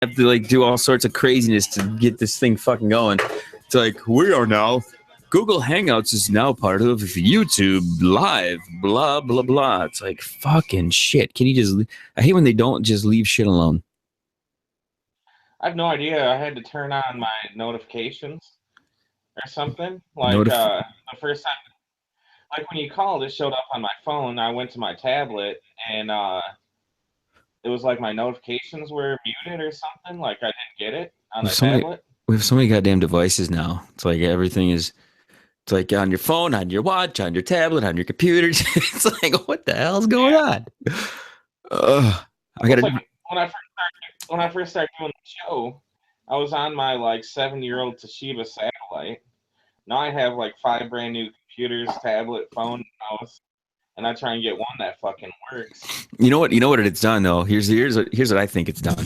have to like do all sorts of craziness to get this thing fucking going. It's like we are now. Google Hangouts is now part of YouTube Live. Blah blah blah. It's like fucking shit. Can you just? I hate when they don't just leave shit alone. I have no idea. I had to turn on my notifications or something. Like the first time, like when you called, it showed up on my phone. I went to my tablet and it was like my notifications were muted or something. Like I didn't get it on the tablet. We have so many goddamn devices now. It's like everything is. It's like on your phone, on your watch, on your tablet, on your computer. It's like what the hell's going on? I gotta. Like when I first started doing the show, I was on my like 7-year-old Toshiba satellite. Now I have like 5 brand new computers, tablet, phone, mouse, and I try and get one that fucking works. You know what it's done though. Here's what I think it's done.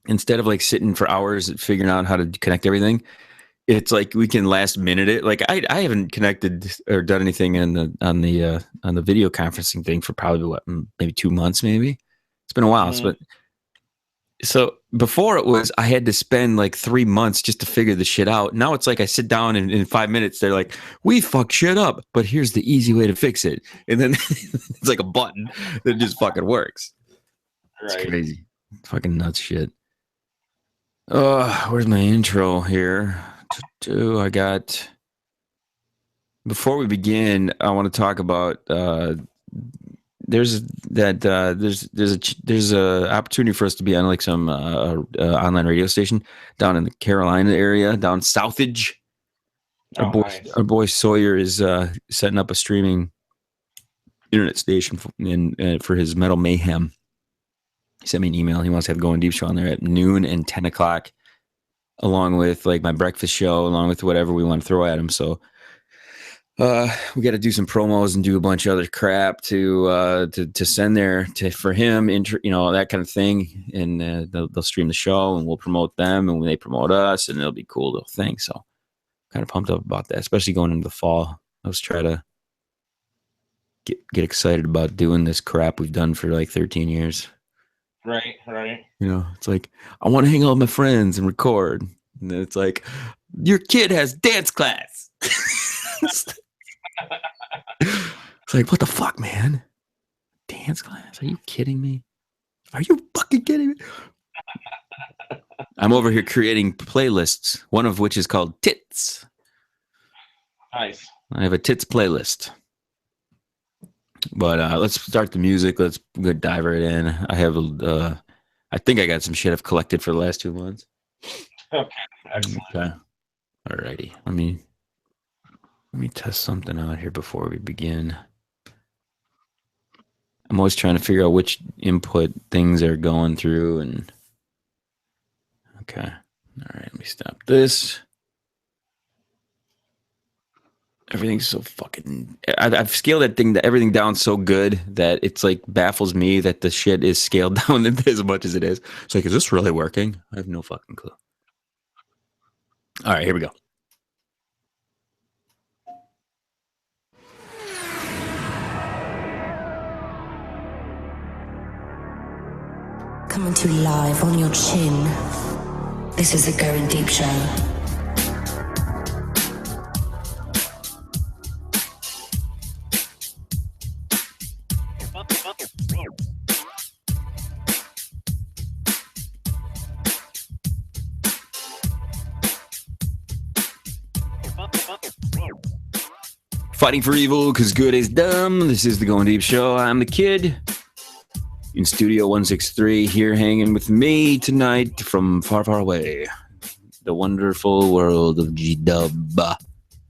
Instead of like sitting for hours figuring out how to connect everything, it's like we can last minute it. Like I haven't connected or done anything on the video conferencing thing for probably maybe 2 months maybe. It's been a while, but so before it was I had to spend like 3 months just to figure the shit out. Now it's like I sit down and in 5 minutes they're like, we fucked shit up, but here's the easy way to fix it. And then it's like a button that just fucking works. Right. It's crazy. Fucking nuts shit. Where's my intro here? I got. Before we begin, I want to talk about there's a opportunity for us to be on like some online radio station down in the Carolina area, down Southage. Our boy Sawyer is setting up a streaming internet station for his Metal Mayhem. He sent me an email. He wants to have Going Deep show on there at noon and 10 o'clock, along with like my breakfast show, along with whatever we want to throw at him. So we got to do some promos and do a bunch of other crap to send there for him, that kind of thing. And they'll stream the show and we'll promote them and they promote us and it'll be a cool little thing. So kind of pumped up about that, especially going into the fall. I was trying to get excited about doing this crap we've done for like 13 years. Right. It's like, I want to hang out with my friends and record. And then it's like, your kid has dance class. It's like, what the fuck, man? Dance class? Are you kidding me? Are you fucking kidding me? I'm over here creating playlists, one of which is called Tits. Nice. I have a Tits playlist. But let's start the music. Let's go dive right in. I have I think I got some shit I've collected for the last 2 months. Okay, excellent. Okay. Alrighty. Let me test something out here before we begin. I'm always trying to figure out which input things are going through and okay. All right, let me stop this. Everything's so fucking. I've scaled everything down so good that it's like baffles me that the shit is scaled down as much as it is. It's like, is this really working? I have no fucking clue. All right, here we go. Coming to you live on your chin. This is the Going Deep show. Fighting for evil because good is dumb. This is the Going Deep show. I'm the kid in Studio 163 here hanging with me tonight from far, far away. The wonderful world of G-Dub. Always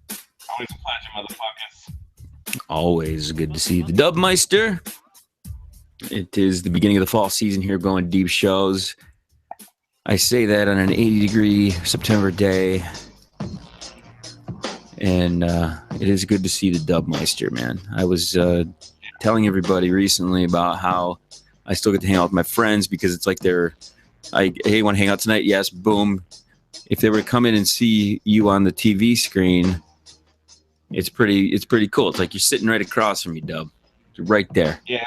a pleasure, motherfuckers. Always good to see the Dubmeister. It is the beginning of the fall season here, Going Deep shows. I say that on an 80-degree September day. And it is good to see the Dubmeister, man. I was telling everybody recently about how I still get to hang out with my friends because it's like hey, want to hang out tonight? Yes, boom. If they were to come in and see you on the TV screen, it's pretty cool. It's like you're sitting right across from me, Dub. You're right there. Yeah.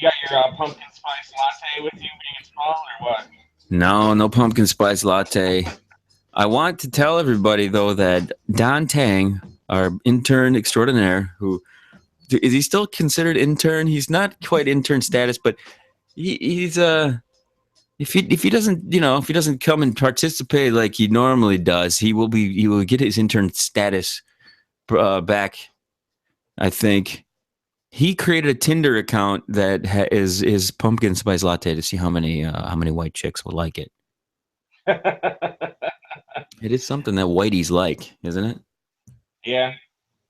You got your pumpkin spice latte with you being small, or what? No pumpkin spice latte. I want to tell everybody, though, that Don Tang, our intern extraordinaire, who is he still considered intern? He's not quite intern status, but he's if he doesn't come and participate like he normally does, he will get his intern status back. I think he created a Tinder account that is pumpkin spice latte to see how many white chicks will like it. It is something that whiteies like, isn't it? Yeah.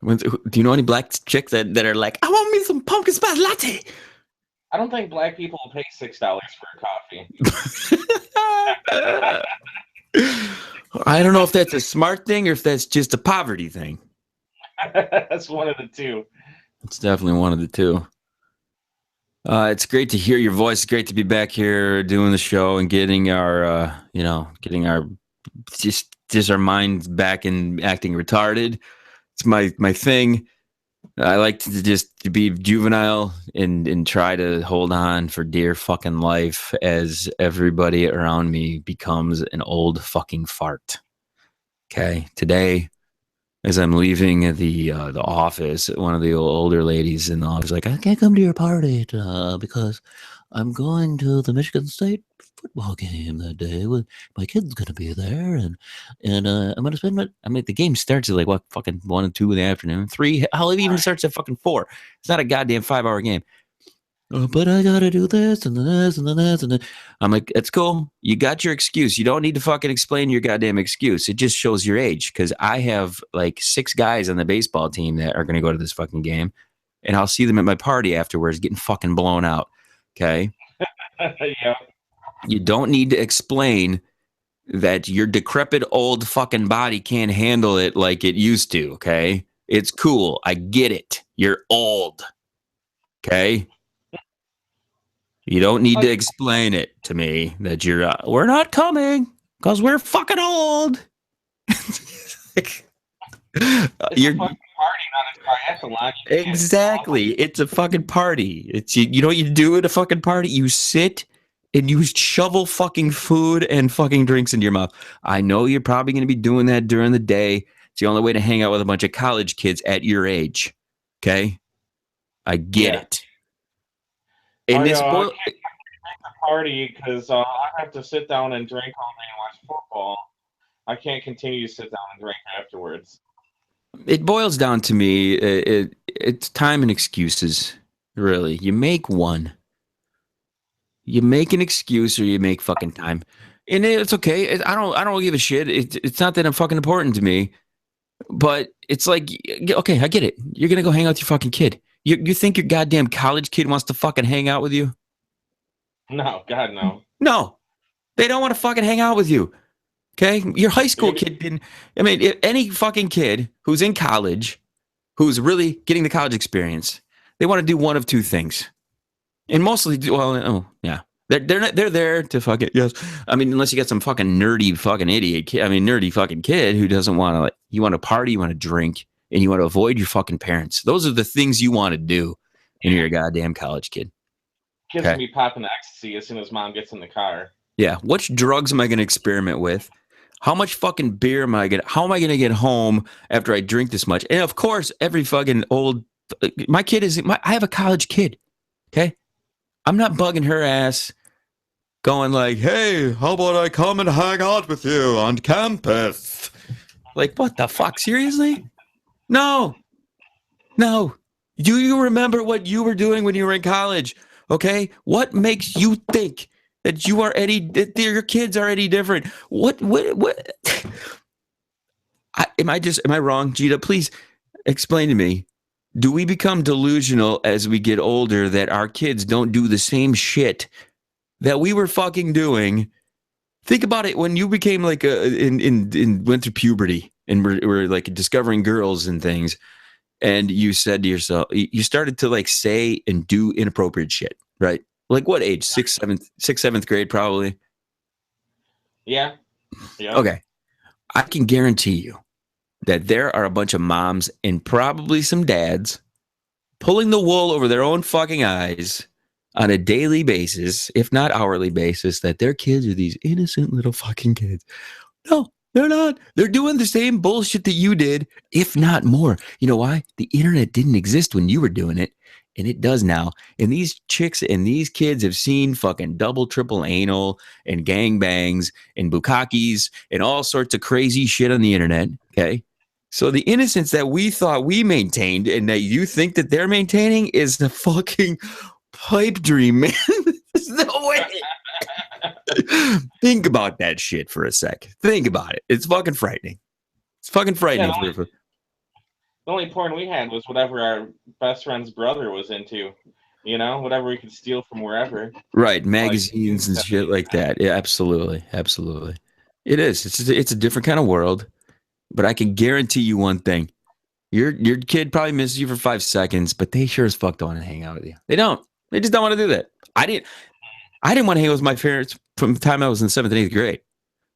Do you know any black chicks that are like, I want me some pumpkin spice latte? I don't think black people will pay $6 for a coffee. I don't know if that's a smart thing or if that's just a poverty thing. That's one of the two. It's definitely one of the two. It's great to hear your voice. It's great to be back here doing the show and getting our just our minds back and acting retarded. It's my thing. I like to be juvenile and try to hold on for dear fucking life as everybody around me becomes an old fucking fart. Okay, today, as I'm leaving the office, one of the older ladies in the office like, I can't come to your party because I'm going to the Michigan State football game that day with my kid's gonna be there, and I'm gonna spend the game starts at like what, fucking 1 and 2 in the afternoon, 3. Hell, it even starts at fucking 4. It's not a goddamn 5-hour game. But I gotta do this and this and this and then I'm like, it's cool. You got your excuse. You don't need to fucking explain your goddamn excuse. It just shows your age. Because I have like 6 guys on the baseball team that are gonna go to this fucking game, and I'll see them at my party afterwards, getting fucking blown out. Okay. Yeah. You don't need to explain that your decrepit old fucking body can't handle it like it used to, okay? It's cool. I get it. You're old. Okay? You don't need to explain it to me that we're not coming because we're fucking old. You're fucking party, not a triathlon. Exactly. It's a fucking party. It's you know what you do at a fucking party? You sit and you shovel fucking food and fucking drinks into your mouth. I know you're probably going to be doing that during the day. It's the only way to hang out with a bunch of college kids at your age. Okay? I get it. And I can't drink the party because I have to sit down and drink all day and watch football. I can't continue to sit down and drink afterwards. It boils down to me, it's time and excuses, really. You make one. You make an excuse or you make fucking time. And it's okay. I don't give a shit. It's not that fucking important to me. But it's like, okay, I get it. You're going to go hang out with your fucking kid. You think your goddamn college kid wants to fucking hang out with you? No, God, no. No. They don't want to fucking hang out with you. Okay? Your high school kid didn't. I mean, any fucking kid who's in college, who's really getting the college experience, they want to do one of two things. And mostly, they're there to fucking, yes. I mean, unless you got some fucking nerdy fucking idiot kid, nerdy fucking kid who doesn't want to, like, you want to party, you want to drink, and you want to avoid your fucking parents. Those are the things you want to do when you're a goddamn college kid. Kids will be popping ecstasy as soon as mom gets in the car. Yeah. Which drugs am I going to experiment with? How much fucking beer am I going to, how am I going to get home after I drink this much? And of course, every fucking my kid I have a college kid. Okay. I'm not bugging her ass going like, hey, how about I come and hang out with you on campus? Like, what the fuck? Seriously? No. Do you remember what you were doing when you were in college? Okay? What makes you think that that your kids are any different? What? Am I wrong, Gita? Please explain to me. Do we become delusional as we get older that our kids don't do the same shit that we were fucking doing? Think about it when you became like went through puberty and were like discovering girls and things, and you said to yourself, you started to like say and do inappropriate shit, right? Like what age? Sixth, seventh grade, probably. Yeah. Okay. I can guarantee you that there are a bunch of moms and probably some dads pulling the wool over their own fucking eyes on a daily basis, if not hourly basis, that their kids are these innocent little fucking kids. No, they're not. They're doing the same bullshit that you did, if not more. You know why? The internet didn't exist when you were doing it, and it does now. And these chicks and these kids have seen fucking double, triple anal and gangbangs and bukakis and all sorts of crazy shit on the internet. Okay. So the innocence that we thought we maintained and that you think that they're maintaining is the fucking pipe dream, man. There's no way. Think about that shit for a sec. Think about it. It's fucking frightening. It's fucking frightening. Yeah, the only porn we had was whatever our best friend's brother was into. You know, whatever we could steal from wherever. Right, magazines and shit like that. Yeah, absolutely, absolutely. It is. It's a different kind of world. But I can guarantee you one thing: your kid probably misses you for 5 seconds, but they sure as fuck don't want to hang out with you. They don't. They just don't want to do that. I didn't want to hang out with my parents from the time I was in 7th and 8th grade.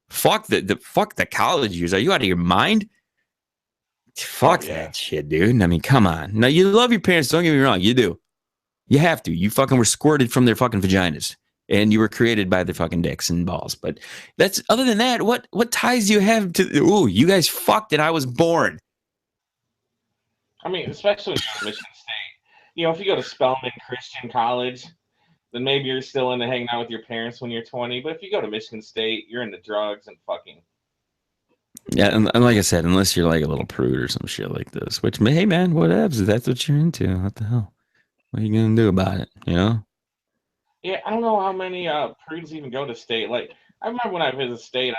Fuck the college years. Are you out of your mind? Fuck that shit, dude. I mean, come on. Now, you love your parents. Don't get me wrong. You do. You have to. You fucking were squirted from their fucking vaginas. And you were created by their fucking dicks and balls. But that's, other than that, what ties do you have to, ooh, you guys fucked and I was born. I mean, especially in Michigan State. You know, if you go to Spelman Christian College, then maybe you're still into hanging out with your parents when you're 20. But if you go to Michigan State, you're into drugs and fucking. Yeah, and like I said, unless you're like a little prude or some shit like this, which, hey, man, whatever. That's what you're into. What the hell? What are you going to do about it, you know? Yeah, I don't know how many prudes even go to state. Like, I remember when I visited state,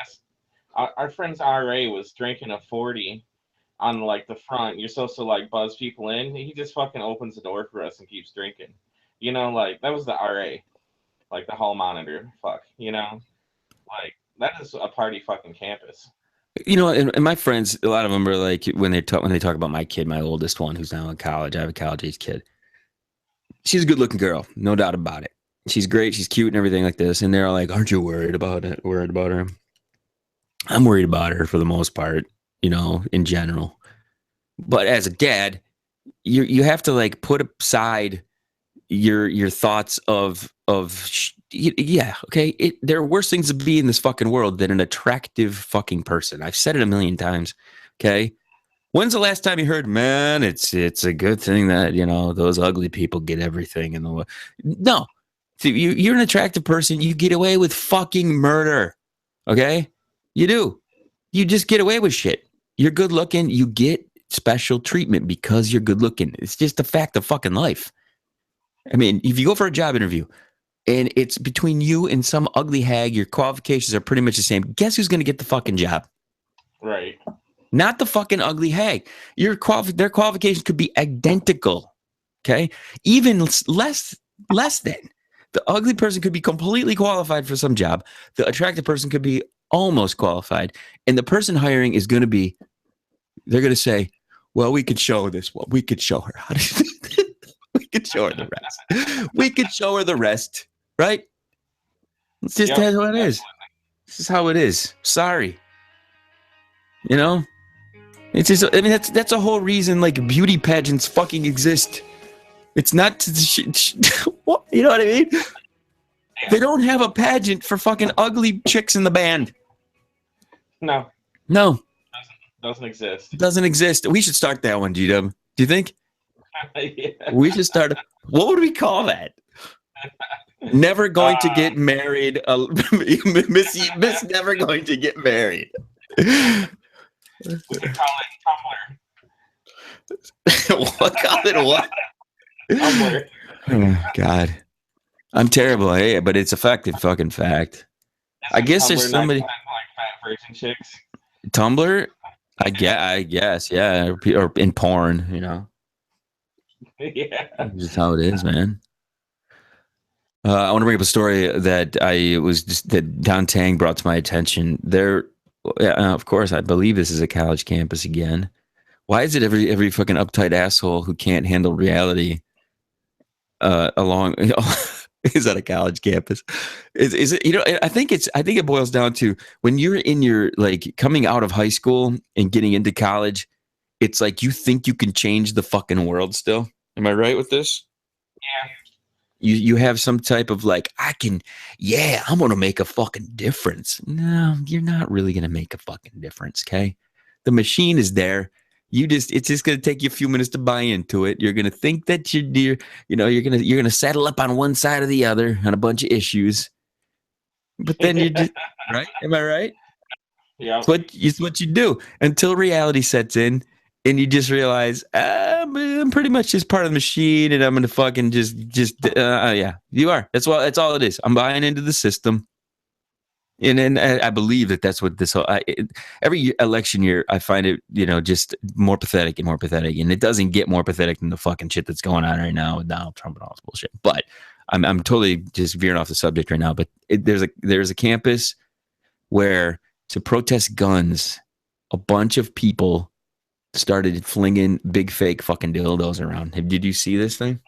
our friend's RA was drinking a 40 on, like, the front. You're supposed to, like, buzz people in. He just fucking opens the door for us and keeps drinking. You know, like, that was the RA. Like, the hall monitor. Fuck, you know? Like, that is a party fucking campus. You know, and my friends, a lot of them are like, when they talk about my kid, my oldest one, who's now in college. I have a college-age kid. She's a good-looking girl, no doubt about it. She's great. She's cute and everything like this. And they're like, aren't you worried about it? Worried about her? I'm worried about her for the most part, you know, in general. But as a dad, you have to like put aside your thoughts of yeah, okay. There are worse things to be in this fucking world than an attractive fucking person. I've said it a million times. Okay. When's the last time you heard, man, it's a good thing that, you know, those ugly people get everything in the world? No. See, you're an attractive person. You get away with fucking murder. Okay? You do. You just get away with shit. You're good looking. You get special treatment because you're good looking. It's just a fact of fucking life. I mean, if you go for a job interview and it's between you and some ugly hag, your qualifications are pretty much the same. Guess who's going to get the fucking job? Right. Not the fucking ugly hag. Their qualifications could be identical. Okay? Even less than. The ugly person could be completely qualified for some job. The attractive person could be almost qualified. And the person hiring is going to be, they're going to say, well, we could show this. Well, we could show her how to we could show her the rest. We could show her the rest, right? It's just how it is. This is how it is. Sorry. You know? It's just, I mean, that's a whole reason like beauty pageants fucking exist. It's not what, you know what I mean? They don't have a pageant for fucking ugly chicks in the band. No. Doesn't exist. It doesn't exist. We should start that one, GW. Do you think? Yeah. We should start. What would we call that? Never going to get married. Miss never going to get married. We can call it Tumblr. What? Call it what? Tumblr. Oh, God. I'm terrible, hey, but it's a fucking fact. I guess Tumblr, there's somebody like fat virgin chicks. Tumblr. I guess, yeah, or in porn, you know. Yeah, that's just how it is, man. I want to bring up a story that that Don Tang brought to my attention. Of course, I believe this is a college campus again. Why is it every fucking uptight asshole who can't handle reality is at a college campus? Is it, you know, I think it boils down to when you're in your like coming out of high school and getting into college, it's like you think you can change the fucking world still. Am I right with this? Yeah. You have some type of like, I'm going to make a fucking difference. No, you're not really going to make a fucking difference. Okay. The machine is there. It's just going to take you a few minutes to buy into it. You're going to think that you're going to settle up on one side or the other on a bunch of issues. But then you just, right? Am I right? Yeah. It's what you do until reality sets in. And you just realize, I'm pretty much just part of the machine, and I'm gonna fucking yeah, you are. That's all it is. I'm buying into the system, and then I believe that's what this whole. Every election year, I find it, just more pathetic and more pathetic, and it doesn't get more pathetic than the fucking shit that's going on right now with Donald Trump and all this bullshit. But I'm totally just veering off the subject right now. But there's a campus where to protest guns, a bunch of people started flinging big fake fucking dildos around. Did you see this thing?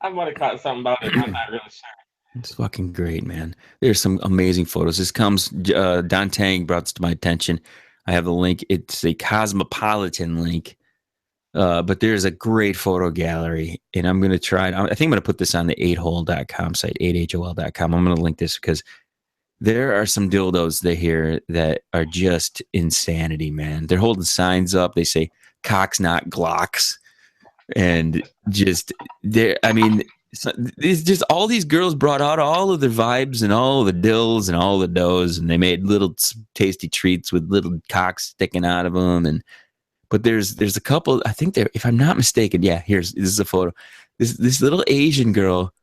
I might have caught something about it. I'm not really sure. It's fucking great, man. There's some amazing photos. This comes, Don Tang brought this to my attention. I have the link. It's a Cosmopolitan link. But there's a great photo gallery, and I'm going to try it. I think I'm going to put this on the 8hole.com site, 8hol.com. I'm going to link this because there are some dildos they hear that are just insanity, man. They're holding signs up. They say cocks, not Glocks. And just just all these girls brought out all of their vibes and all the dills and all the does, and they made little tasty treats with little cocks sticking out of them. But there's a couple, I think if I'm not mistaken, this is a photo. This little Asian girl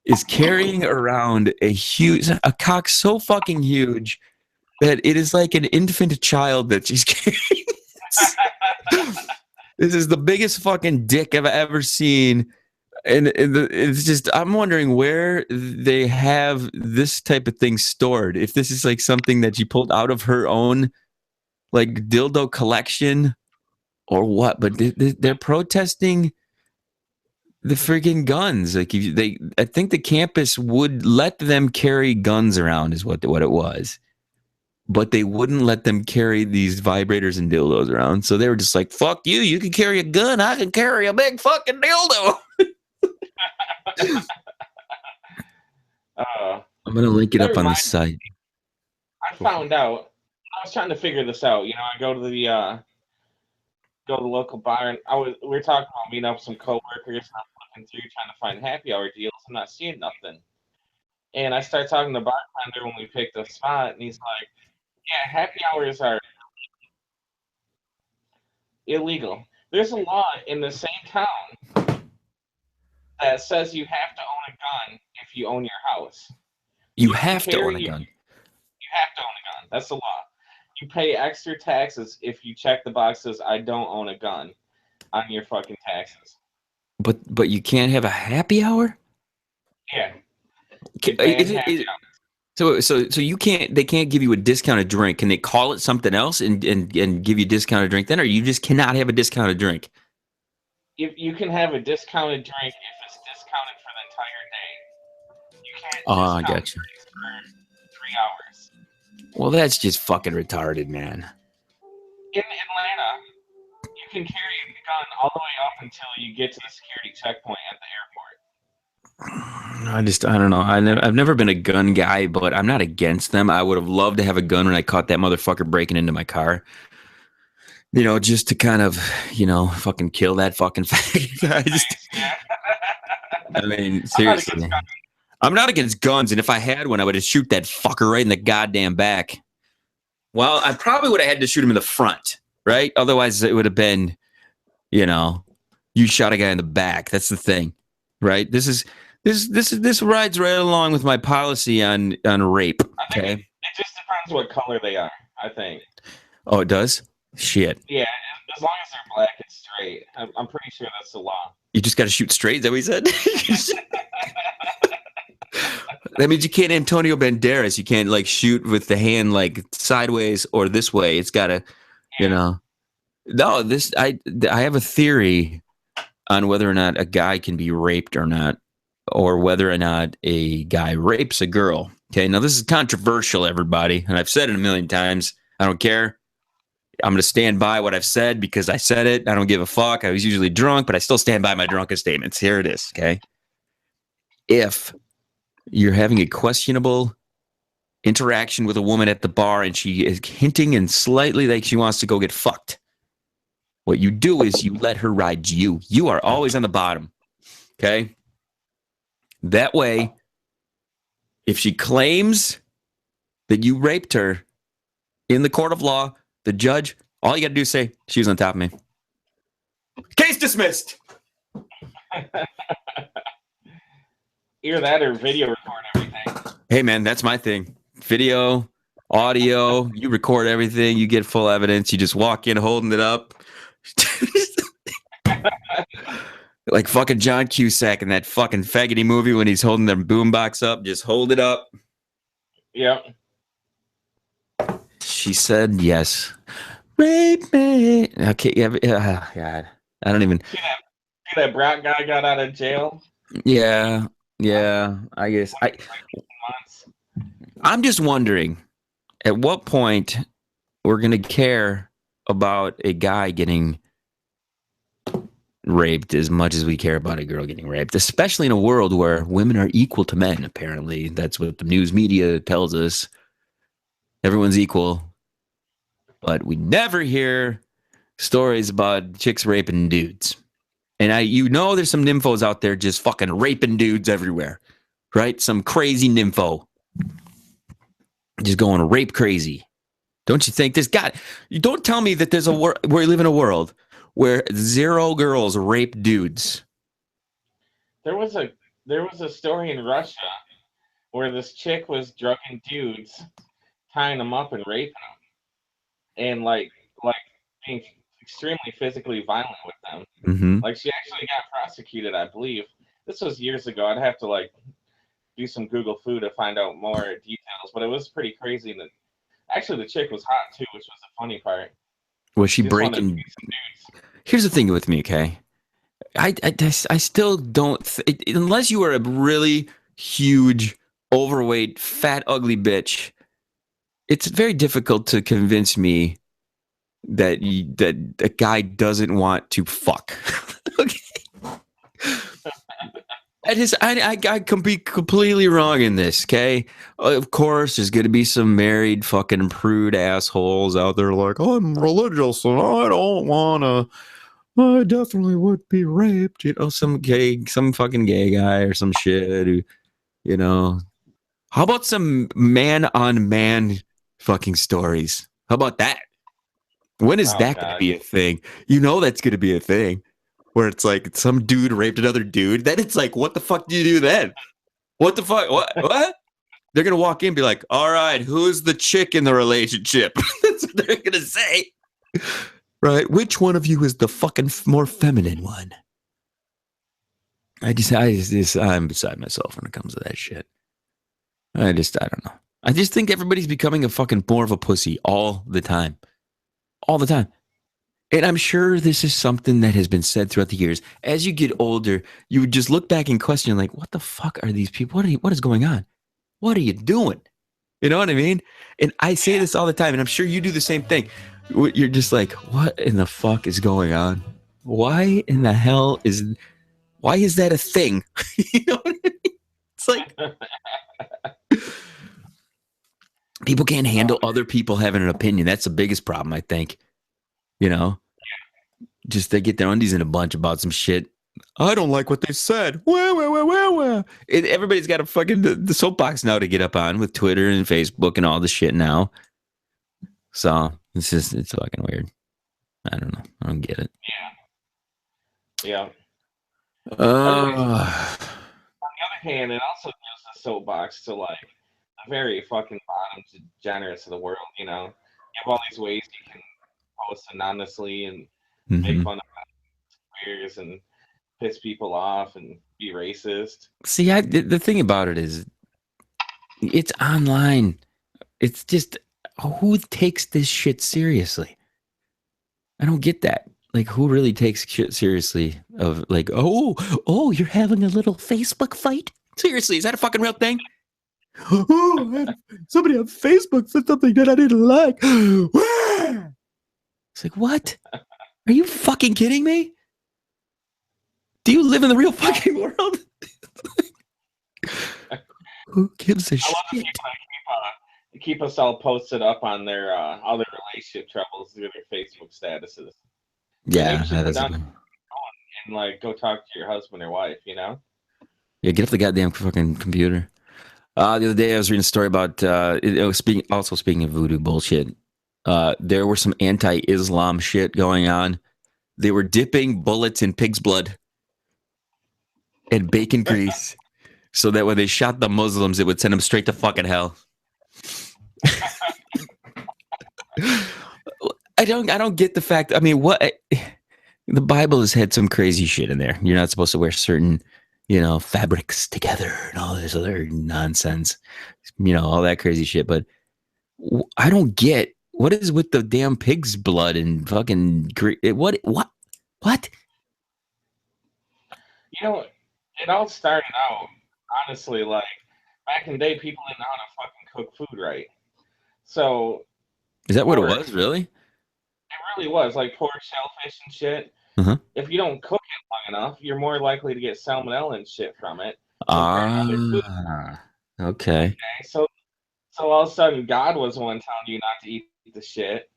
is carrying around a cock so fucking huge that it is like an infant child that she's carrying. This is the biggest fucking dick I've ever seen. And it's just, I'm wondering where they have this type of thing stored. If this is like something that she pulled out of her own like dildo collection or what, but they're protesting the freaking guns. Like I think the campus would let them carry guns around is what it was, but they wouldn't let them carry these vibrators and dildos around. So they were just like, "Fuck you! You can carry a gun. I can carry a big fucking dildo." I'm gonna link it up on the site. I found out. I was trying to figure this out. I go to the local bar, and we were talking about meeting up with some coworkers. And I'm looking through trying to find happy hour deals. I'm not seeing nothing. And I start talking to the bartender when we picked a spot, and he's like, "Yeah, happy hours are illegal. There's a law in the same town that says you have to own a gun if you own your house. You have to own a gun. You have to own a gun. That's the law. You pay extra taxes if you check the boxes, I don't own a gun, on your fucking taxes. But you can't have a happy hour? Yeah. So you can't. They can't give you a discounted drink. Can they call it something else and give you a discounted drink then, or you just cannot have a discounted drink? If you can have a discounted drink if it's discounted for the entire day. You can't. I got you. For 3 hours. Well, that's just fucking retarded, man. In Atlanta, you can carry a gun all the way up until you get to the security checkpoint at the airport. I don't know. I've never been a gun guy, but I'm not against them. I would have loved to have a gun when I caught that motherfucker breaking into my car. Just to kind of, fucking kill that fucking faggot. I mean, seriously. I'm not against guns, and if I had one, I would have shoot that fucker right in the goddamn back. Well, I probably would have had to shoot him in the front, right? Otherwise, it would have been, you shot a guy in the back. That's the thing, right? This rides right along with my policy on rape. Okay, it just depends what color they are, I think. Oh, it does? Shit. Yeah, as long as they're black and straight, I'm pretty sure that's the law. You just got to shoot straight. Is that what he said? That means you can't Antonio Banderas. You can't shoot with the hand sideways or this way. It's got to, No, I have a theory on whether or not a guy can be raped or not, or whether or not a guy rapes a girl. Okay, now this is controversial, everybody, and I've said it a million times. I don't care. I'm going to stand by what I've said because I said it. I don't give a fuck. I was usually drunk, but I still stand by my drunken statements. Here it is, okay? if you're having a questionable interaction with a woman at the bar and she is hinting and slightly like she wants to go get fucked, what you do is you let her ride you. You are always on the bottom. Okay? That way, if she claims that you raped her in the court of law, the judge, all you got to do is say, she was on top of me. Case dismissed. Either that or video record everything. Hey, man, that's my thing. Video, audio, you record everything. You get full evidence. You just walk in holding it up. Like fucking John Cusack in that fucking faggoty movie when he's holding the boombox up. Just hold it up. Yep. She said yes. Rape me. Okay, yeah, God. I don't even. See that Brock guy got out of jail? Yeah, I guess. I'm just wondering at what point we're going to care about a guy getting raped as much as we care about a girl getting raped, especially in a world where women are equal to men, apparently. That's what the news media tells us. Everyone's equal. But we never hear stories about chicks raping dudes. And there's some nymphos out there just fucking raping dudes everywhere, right? Some crazy nympho. Just going rape crazy. Don't you think you don't tell me that there's we live in a world where 0 girls rape dudes. There was a story in Russia where this chick was drugging dudes, tying them up and raping them, and like being extremely physically violent with them. Mm-hmm. Like she actually got prosecuted, I believe. This was years ago. I'd have to do some Google foo to find out more details, but it was pretty crazy. That actually the chick was hot too, which was the funny part. Was she breaking? Here's the thing with me, okay? I still don't unless you are a really huge, overweight, fat, ugly bitch. It's very difficult to convince me that a guy doesn't want to fuck. Okay. I can be completely wrong in this, okay? Of course, there's going to be some married fucking prude assholes out there like, I'm religious and I don't want to, I definitely would be raped. Some fucking gay guy or some shit who, How about some man-on-man fucking stories? How about that? When is that going to be a thing? That's going to be a thing. Where it's like some dude raped another dude. Then it's like, what the fuck do you do then? What the fuck? What? They're going to walk in and be like, all right, who's the chick in the relationship? That's what they're going to say. Right? Which one of you is the fucking more feminine one? I'm beside myself when it comes to that shit. I don't know. I just think everybody's becoming a fucking more of a pussy all the time. All the time. And I'm sure this is something that has been said throughout the years. As you get older, you would just look back and question, like, what the fuck are these people? What is going on? What are you doing? You know what I mean? And I say this all the time, and I'm sure you do the same thing. You're just like, what in the fuck is going on? Why in the hell why is that a thing? You know what I mean? It's like people can't handle other people having an opinion. That's the biggest problem, I think. Just they get their undies in a bunch about some shit. I don't like what they said. Everybody's got a fucking the soapbox now to get up on with Twitter and Facebook and all this shit now. So it's fucking weird. I don't know. I don't get it. Yeah. On the other hand, it also gives the soapbox to the very fucking bottom degenerates of the world. You have all these ways you can post anonymously and make fun of queers and piss people off and be racist. See, the thing about it is, it's online. It's just, who takes this shit seriously? I don't get that. Like, who really takes shit seriously? Of like, oh, you're having a little Facebook fight? Seriously, is that a fucking real thing? Oh, somebody on Facebook said something that I didn't like. It's like, what? Are you fucking kidding me? Do you live in the real fucking world? Who gives a I love the shit? people that keep us all posted up on their all their relationship troubles through their Facebook statuses. Like, maybe Yeah, you should put that's a down good. and like go talk to your husband or wife. You know? Yeah, get off the goddamn fucking computer. The other day I was reading a story about speaking of voodoo bullshit. There were some anti-Islam shit going on. They were dipping bullets in pig's blood and bacon grease, so that when they shot the Muslims, it would send them straight to fucking hell. I don't get the fact. I mean, what the Bible has had some crazy shit in there. You're not supposed to wear certain, fabrics together and all this other nonsense. All that crazy shit. But I don't get what is with the damn pig's blood and fucking what? You know, it all started out honestly like back in the day. People didn't know how to fucking cook food right. So Is that what it pork, was? Really? it really was like pork, shellfish, and shit. Uh-huh. If you don't cook it long enough, you're more likely to get salmonella and shit from it compared to other food. Okay. So all of a sudden, God was the one telling you not to eat the shit,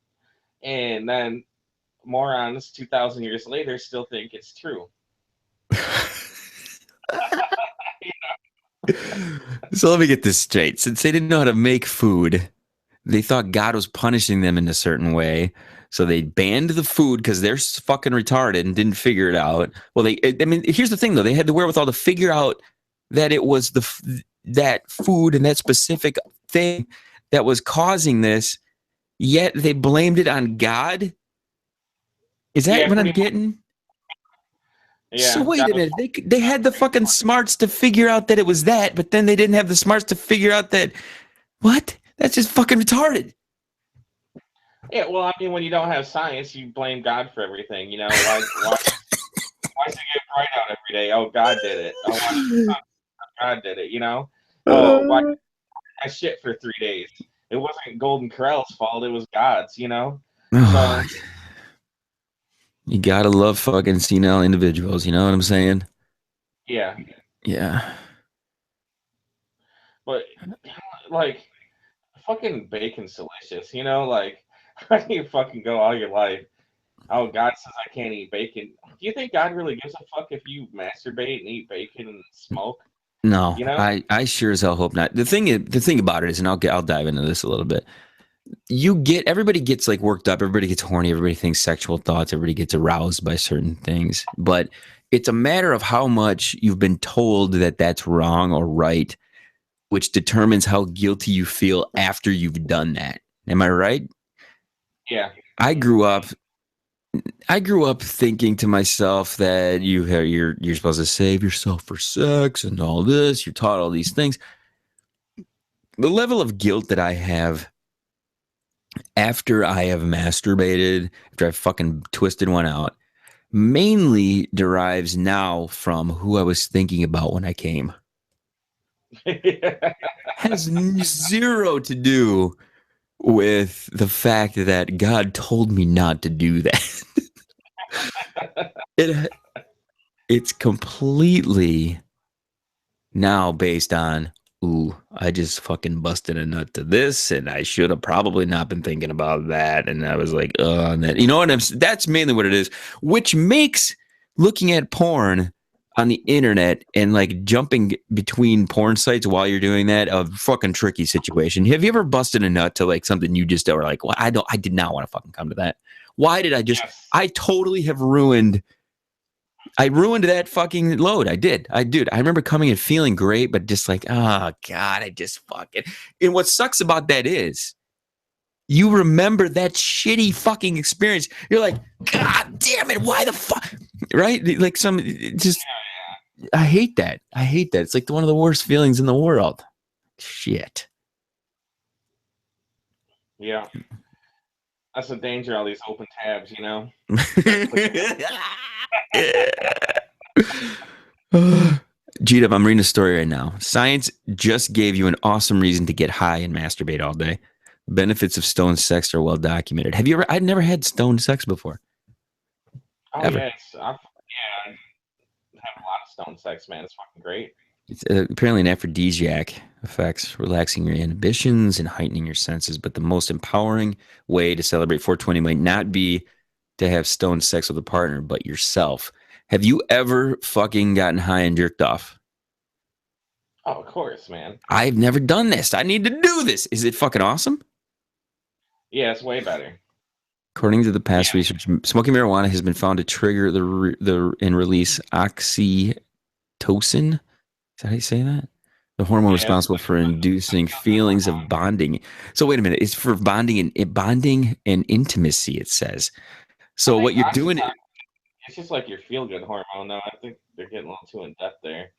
and then morons 2,000 years later still think it's true. So let me get this straight. Since they didn't know how to make food, they thought God was punishing them in a certain way. So they banned the food because they're fucking retarded and didn't figure it out. Well, here's the thing though. They had the wherewithal to figure out that it was that food and that specific thing that was causing this, yet they blamed it on God. Is that what I'm getting? Yeah. So wait a minute. They had the fucking smarts to figure out that it was that, but then they didn't have the smarts to figure out that what? That's just fucking retarded. Yeah, well, I mean, when you don't have science, you blame God for everything. You know, why does it get bright out every day? Oh, God did it. Oh, God did it. You know. Oh, why I shit for 3 days? It wasn't Golden Corral's fault. It was God's. You know. So you gotta love fucking senile individuals. You know what I'm saying? Yeah. Yeah. But like, fucking bacon's delicious. You know, like, how do you fucking go all your life? Oh, God says I can't eat bacon. Do you think God really gives a fuck if you masturbate and eat bacon and smoke? No, You know? I sure as hell hope not. The thing about it is, and I'll dive into this a little bit. Everybody gets like worked up, everybody gets horny, everybody thinks sexual thoughts, everybody gets aroused by certain things, but it's a matter of how much you've been told that that's wrong or right, which determines how guilty you feel after you've done that. Am I right? Yeah. I grew up thinking to myself that you're supposed to save yourself for sex and all this. You're taught all these things. The level of guilt that I have after I have masturbated, after I fucking twisted one out, mainly derives now from who I was thinking about when I came. Has zero to do with the fact that God told me not to do that. It's completely now based on, ooh, I just fucking busted a nut to this, and I should have probably not been thinking about that. And I was like, and that, that's mainly what it is, which makes looking at porn on the internet and like jumping between porn sites while you're doing that a fucking tricky situation. Have you ever busted a nut to like something you just were like, well, I did not want to fucking come to that. Why did I just, Yes. I totally have ruined that fucking load. Dude, I remember coming and feeling great, but just like, oh God, I just fucking. And what sucks about that is you remember that shitty fucking experience. You're like, God damn it, why the fuck? Right? Like I hate that. It's like one of the worst feelings in the world. Shit. Yeah. That's the danger of all these open tabs, you know? G-Dub, I'm reading a story right now. Science just gave you an awesome reason to get high and masturbate all day. Benefits of stone sex are well documented. Have you ever? I'd never had stone sex before. Oh, ever. Yes. I have a lot of stone sex, man. It's fucking great. It's apparently an aphrodisiac effects, relaxing your inhibitions and heightening your senses. But the most empowering way to celebrate 420 might not be to have stoned sex with a partner, but yourself. Have you ever fucking gotten high and jerked off? Oh, of course, man. I've never done this. I need to do this. Is it fucking awesome? Yeah, it's way better. According to the past research, smoking marijuana has been found to trigger and release oxytocin. Is that how you say that? The hormone responsible for inducing feelings of bonding. So wait a minute, it's for bonding and intimacy. It says. So what you're doing? It's just like your feel good hormone. Though I think they're getting a little too in depth there.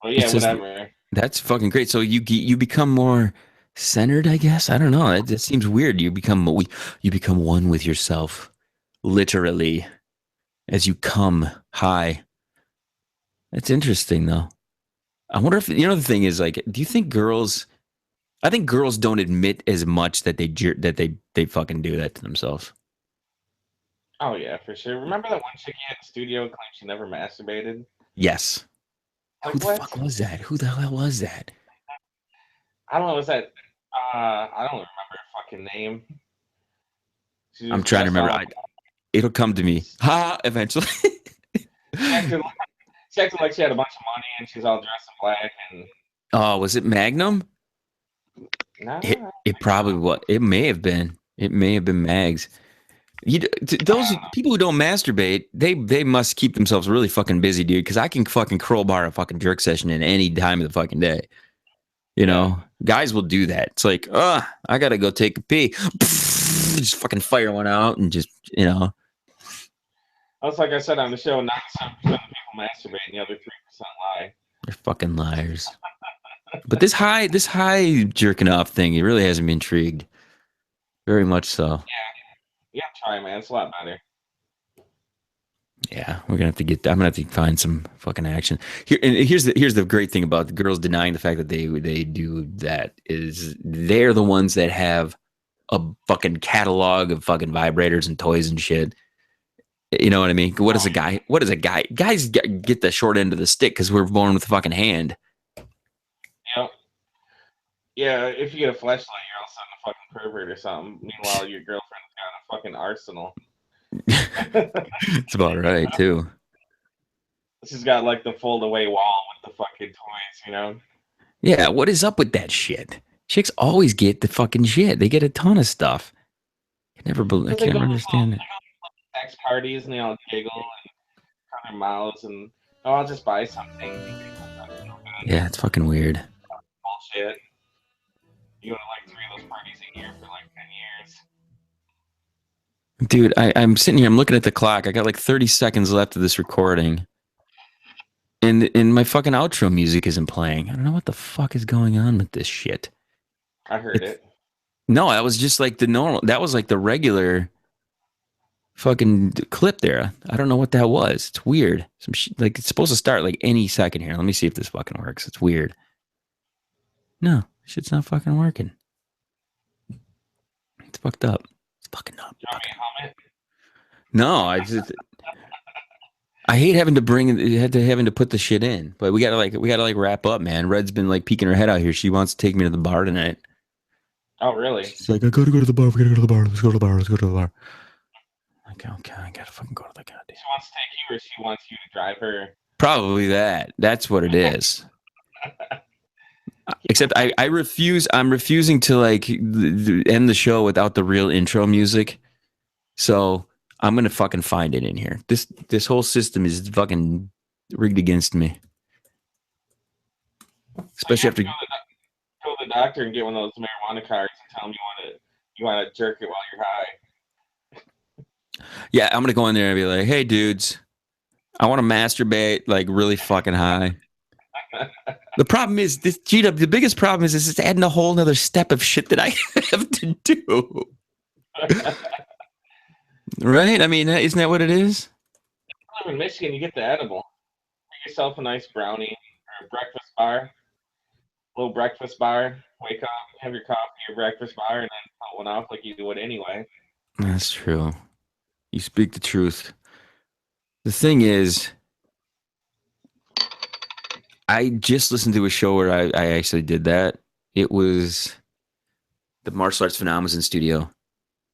But yeah, whatever. That's fucking great. So you become more centered, I guess. I don't know. It seems weird. You become one with yourself, literally, as you come high. That's interesting, though. I wonder if the thing is like, do you think girls? I think girls don't admit as much that they fucking do that to themselves. Oh yeah, for sure. Remember that one chick at the studio claimed she never masturbated? Yes. Like, Who the fuck was that? Who the hell was that? I don't know. Was that? I don't remember her fucking name. I'm trying to remember. It'll come to me. Ha! Eventually. She acted like she had a bunch of money and she's all dressed in black and. Oh, was it Magnum? No. It probably was. It may have been. It may have been Mags. Those people who don't masturbate, they must keep themselves really fucking busy, dude. Because I can fucking crowbar a fucking jerk session in any time of the fucking day. You know, guys will do that. It's like, I gotta go take a pee. Just fucking fire one out and just, That's like I said on the show. 97% of people masturbate, and the other 3% lie. They're fucking liars. But this high jerking off thing, it really has me intrigued. Very much so. Yeah, try, man. It's a lot better. Yeah, we're gonna have to I'm gonna have to find some fucking action here. And here's the great thing about the girls denying the fact that they do that is they're the ones that have a fucking catalog of fucking vibrators and toys and shit. You know what I mean? What is a guy? Guys get the short end of the stick because we're born with a fucking hand. Yep. Yeah, if you get a flashlight, you're all of a sudden a fucking pervert or something. Meanwhile, your girlfriend's got a fucking arsenal. It's about right too. She's got like the fold away wall with the fucking toys, you know? Yeah, what is up with that shit? Chicks always get the fucking shit. They get a ton of stuff. I can't understand it. Sex parties and they all giggle and cut their mouths and I'll just buy something. Yeah, it's fucking weird. Bullshit. You go to like 3 of those parties a year for like 10 years. Dude, I'm sitting here, I'm looking at the clock. I got like 30 seconds left of this recording. And my fucking outro music isn't playing. I don't know what the fuck is going on with this shit. I heard it. No, that was just like that was like the regular fucking clip there. I don't know what that was. It's weird. Like it's supposed to start like any second here. Let me see if this fucking works. It's weird. No, shit's not fucking working. It's fucked up. It's fucking up. You want me to hum it? No, I hate having to put the shit in, but we gotta wrap up, man. Red's been like peeking her head out here. She wants to take me to the bar tonight. Oh, really? She's like, I gotta go to the bar. We gotta go to the bar. Let's go to the bar. Let's go to the bar. Okay, I gotta fucking go to the goddamn. She wants to take you, or she wants you to drive her? Probably that. That's what it is. Except I refuse. I'm refusing to like end the show without the real intro music. So I'm gonna fucking find it in here. This whole system is fucking rigged against me. Especially after go to the doctor and get one of those marijuana cards and tell them you want to jerk it while you're high. Yeah, I'm gonna go in there and be like, "Hey, dudes, I want to masturbate like really fucking high." The problem is this, G-Dub, the biggest problem is it's adding a whole nother step of shit that I have to do. Right? I mean, isn't that what it is? I live in Michigan, you get the edible. Make yourself a nice brownie or a breakfast bar. A little breakfast bar. Wake up, have your coffee, your breakfast bar, and then put one off like you do it anyway. That's true. You speak the truth. The thing is, I just listened to a show where I actually did that. It was the martial arts phenom was in studio,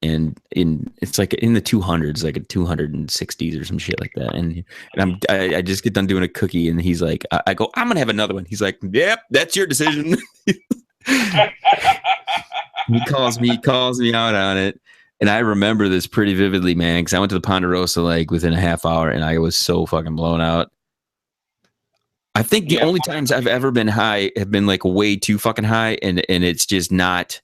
and it's like in the 200s, like a 260s or some shit like that. And I just get done doing a cookie, and he's like, I go, I'm gonna have another one. He's like, yep, that's your decision. He calls me out on it. And I remember this pretty vividly, man, because I went to the Ponderosa like within a half hour, and I was so fucking blown out. I think the only times I've ever been high have been like way too fucking high, and it's just not.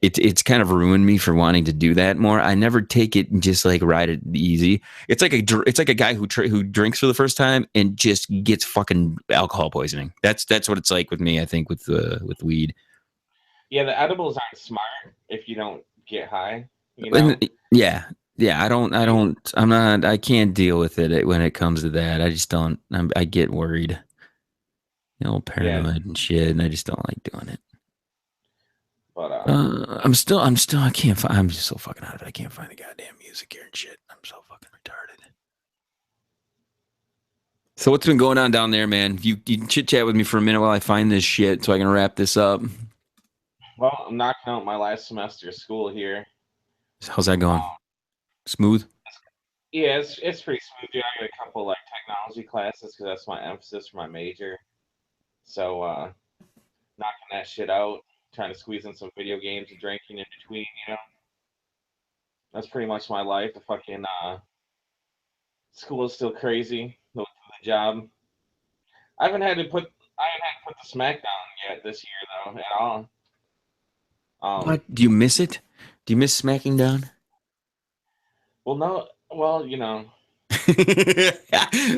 It's kind of ruined me for wanting to do that more. I never take it and just like ride it easy. It's like a guy who drinks for the first time and just gets fucking alcohol poisoning. That's what it's like with me. I think with weed. Yeah, the edibles aren't smart if you don't get high. You know? Yeah. I can't deal with it when it comes to that. I just don't. I get worried. Paranoid and shit, and I just don't like doing it. But I'm still. I can't find. I'm just so fucking out of it. I can't find the goddamn music here and shit. I'm so fucking retarded. So what's been going on down there, man? You chit chat with me for a minute while I find this shit, so I can wrap this up. Well, I'm knocking out my last semester of school here. How's that going? Smooth? Yeah, it's pretty smooth. Yeah, I got a couple like technology classes because that's my emphasis for my major. So knocking that shit out, trying to squeeze in some video games and drinking in between. That's pretty much my life. The fucking school is still crazy. The job. I haven't had to put the smack down yet this year though at all. What? Do you miss it? Do you miss smacking down? Well, no. Well, that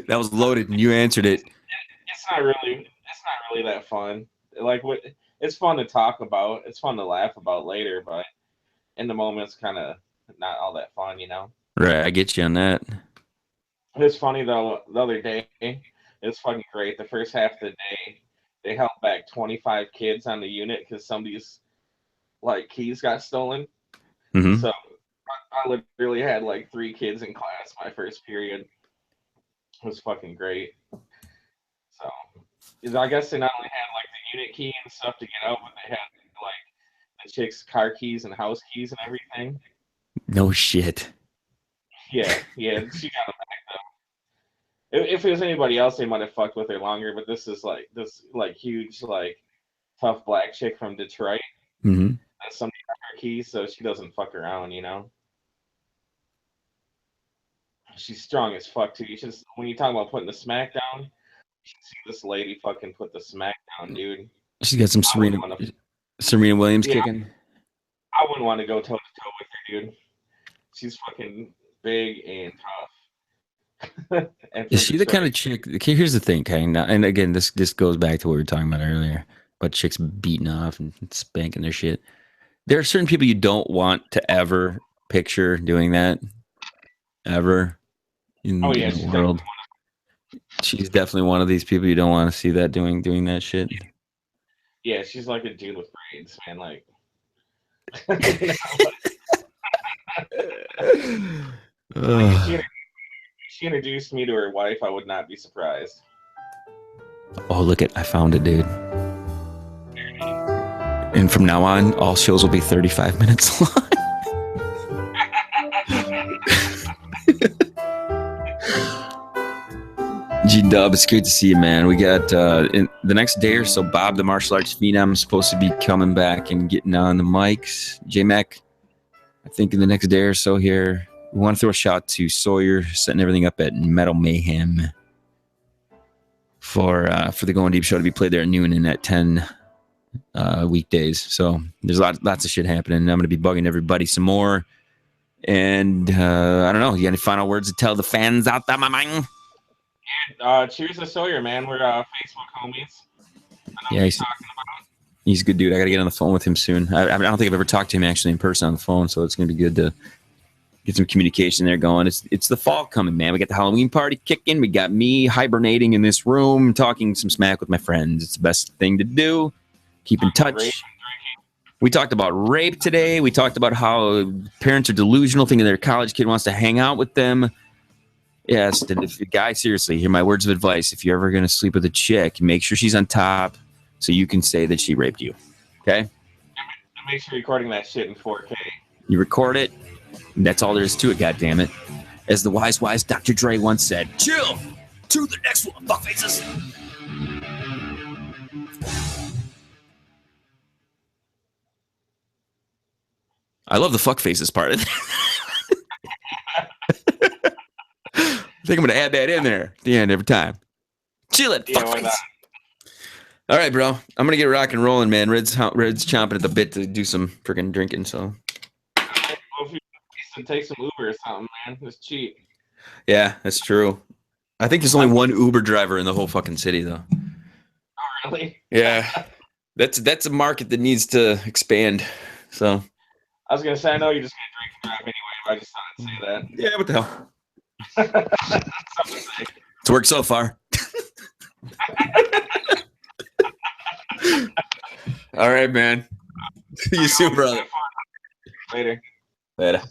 was loaded, and you answered it. It's not really that fun. Like it's fun to talk about. It's fun to laugh about later, but in the moment, it's kind of not all that fun, Right, I get you on that. It's funny though. The other day, it was fucking great. The first half of the day, they held back 25 kids on the unit because somebody's like keys got stolen. Mm-hmm. So I literally had like 3 kids in class my first period. It was fucking great. So I guess they not only had like the unit key and stuff to get out, but they had like the chick's car keys and house keys and everything. No shit. Yeah, she got them back though. If it was anybody else, they might have fucked with her longer. But this huge tough black chick from Detroit. Mm-hmm. That's somebody got her keys, so she doesn't fuck around, She's strong as fuck too. When you talk about putting the smack down, you should see this lady fucking put the smack down, dude. She's got some Serena Williams kicking. I wouldn't want to go toe to toe with her, dude. She's fucking big and tough. Is she the kind of chick? Okay, here's the thing, okay? Now, and again, this goes back to what we were talking about earlier, about chicks beating off and spanking their shit. There are certain people you don't want to ever picture doing that, ever in the world. She's definitely one of these people you don't want to see that doing that shit. Yeah, she's like a dude with braids, man. Like, she introduced me to her wife. I would not be surprised. Oh, look I found it, dude. And from now on, all shows will be 35 minutes long. G-Dub, it's great to see you, man. We got in the next day or so, Bob, the martial arts phenom, is supposed to be coming back and getting on the mics. J-Mac, I think in the next day or so here, we want to throw a shout to Sawyer, setting everything up at Metal Mayhem for the Going Deep show to be played there at noon and at 10 weekdays. So there's lots of shit happening. I'm going to be bugging everybody some more. And I don't know, you got any final words to tell the fans out there, my man? Cheers to Sawyer, man. We're Facebook homies. Yeah, he's a good dude. I got to get on the phone with him soon. I don't think I've ever talked to him actually in person on the phone, so it's going to be good to get some communication there going. It's the fall coming, man. We got the Halloween party kicking. We got me hibernating in this room, talking some smack with my friends. It's the best thing to do. Keep in touch. We talked about rape today. We talked about how parents are delusional, thinking their college kid wants to hang out with them. Yes, and if the guy, seriously, hear my words of advice. If you're ever going to sleep with a chick, make sure she's on top so you can say that she raped you. Okay? And make sure you're recording that shit in 4K. You record it, and that's all there is to it, goddammit. As the wise Dr. Dre once said, chill! To the next one, fuckfaces! I love the fuckfaces part of it. I think I'm going to add that in there at the end every time. Chill it, fuckface! All right, bro. I'm going to get rock and rolling, man. Red's chomping at the bit to do some freaking drinking, so... Well, if you to take some Uber or something, man, it's cheap. Yeah, that's true. I think there's only one Uber driver in the whole fucking city, though. Oh, really? Yeah. That's a market that needs to expand. So I was gonna say, I know you're just gonna drink and drive anyway, but I just thought I'd say that. yeah, what the hell? It's worked so far. All right, man. See you soon, brother. Later. Later.